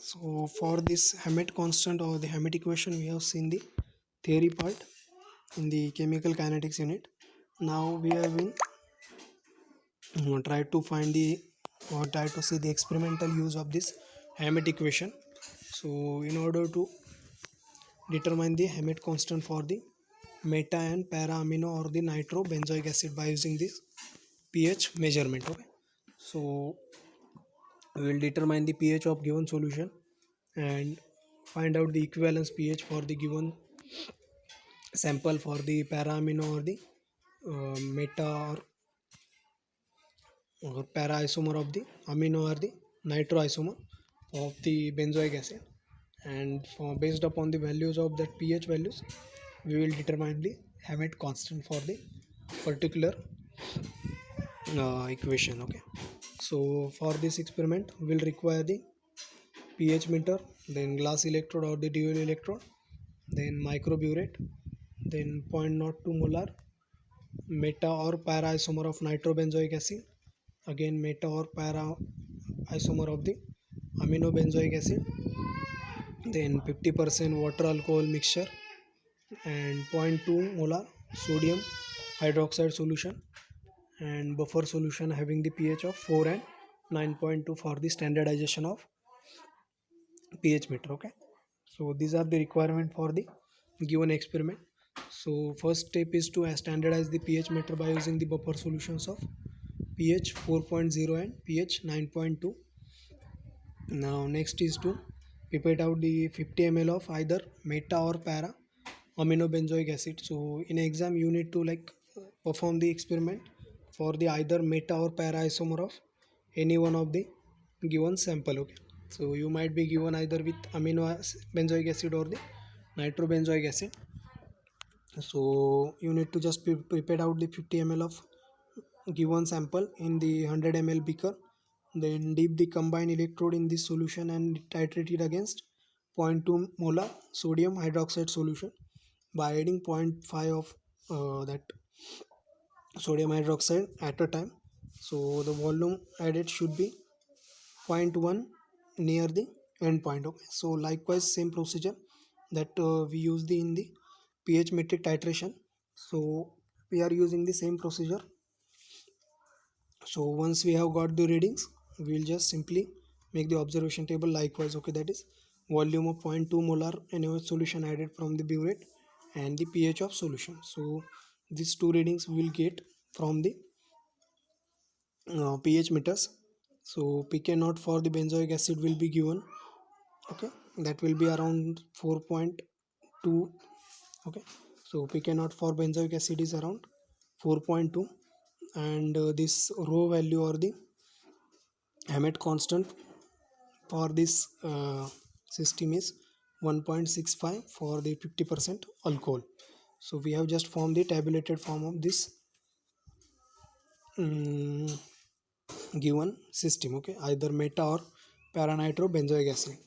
So for this Hammett constant or the Hammett equation, we have seen the theory part in the chemical kinetics unit. Now we have been try to find the or try to see the experimental use of this Hammett equation. So in order to determine the Hammett constant for the meta and para amino or the nitro benzoic acid by using this pH measurement. Okay, so we will determine the pH of given solution and find out the equivalence pH for the given sample for the para amino or the meta or para isomer of the amino or the nitro isomer of the benzoic acid, and based upon the values of that pH values we will determine the Hammett constant for the particular equation. Okay, so for this experiment we will require the pH meter, then glass electrode or the dual electrode, then microburette, then 0.02 molar meta or para isomer of nitrobenzoic acid, again meta or para isomer of the amino benzoic acid, then 50% water alcohol mixture, and zero point 0.2 molar sodium hydroxide solution, and buffer solution having the pH of 4 and 9.2 for the standardization of pH meter. Okay, so these are the requirement for the given experiment. So first step is to standardize the pH meter by using the buffer solutions of pH 4.0 and pH 9.2. Now next is to pipette out the 50 ml of either meta or para amino benzoic acid. So in exam you need to perform the experiment for the either meta or para isomer of any one of the given sample. Okay, so you might be given either with benzoic acid or the nitrobenzoic acid. So you need to just prepare out the 50 ml of given sample in the 100 ml beaker, then dip the combined electrode in this solution and titrate it against 0.2 molar sodium hydroxide solution by adding zero point 0.5 of that sodium hydroxide at a time. So the volume added should be 0.1 near the end point. Okay, so likewise same procedure that we use in the pH metric titration. So we are using the same procedure. So once we have got the readings, we will just simply make the observation table likewise. Okay, that is volume of 0.2 molar NaOH solution added from the burette and the pH of solution. So these two readings we will get from the pH meters. So pK naught for the benzoic acid will be given. Okay, that will be around 4.2. Okay, so pK naught for benzoic acid is around 4.2, and this rho value or the Hammett constant for this system is 1.65 for the 50% alcohol. So we have just formed the tabulated form of this given system. Okay, either meta or paranitro benzoic acid.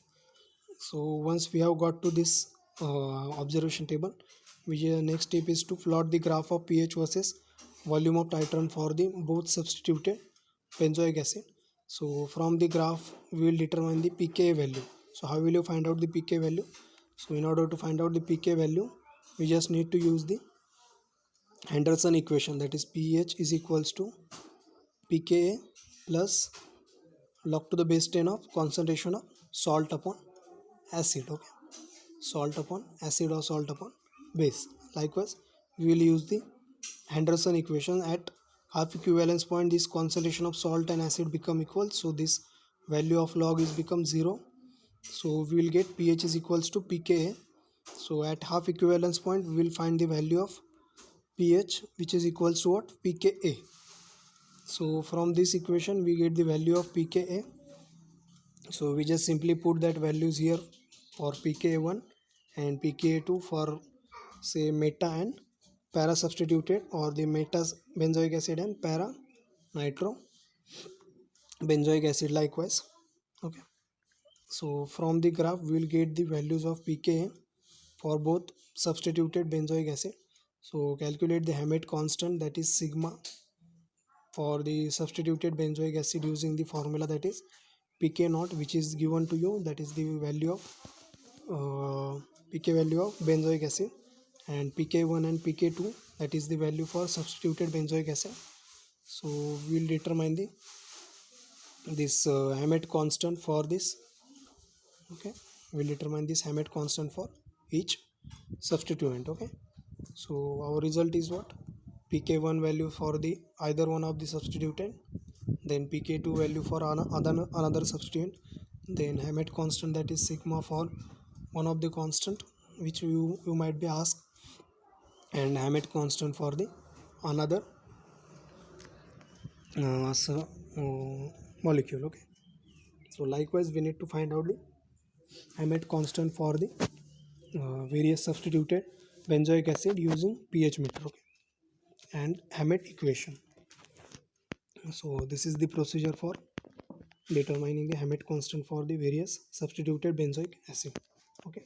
So once we have got to this observation table, next step is to plot the graph of pH versus volume of titrant for the both substituted benzoic acid. So from the graph we will determine the pKa value. So how will you find out the pK value? So in order to find out the pK value, we just need to use the Henderson equation, that is pH is equals to pKa plus log to the base 10 of concentration of salt upon acid. Okay, salt upon acid or salt upon base. Likewise we will use the Henderson equation. At half equivalence point this concentration of salt and acid become equal, so this value of log is become 0. So we will get pH is equals to pKa. So at half equivalence point we will find the value of pH which is equals to what? pKa. So from this equation we get the value of pKa. So we just simply put that values here for pKa1 and pKa2 for say meta and para substituted, or the meta benzoic acid and para nitro benzoic acid likewise. Okay, so from the graph we will get the values of pKa for both substituted benzoic acid. So calculate the Hammett constant, that is sigma, for the substituted benzoic acid using the formula that is pK naught, which is given to you, that is the value of pK value of benzoic acid, and pK1 and pK2, that is the value for substituted benzoic acid. So we'll determine this Hammett constant for this. Okay, we'll determine this Hammett constant for each substituent. Okay, so our result is what? pK1 value for the either one of the substituent, then pK2 value for another substituent, then Hammett constant, that is sigma for one of the constant which you might be asked, and Hammett constant for the another molecule. Okay, so likewise we need to find out the Hammett constant for the various substituted benzoic acid using pH meter. Okay, and Hammett equation. So this is the procedure for determining the Hammett constant for the various substituted benzoic acid. Okay.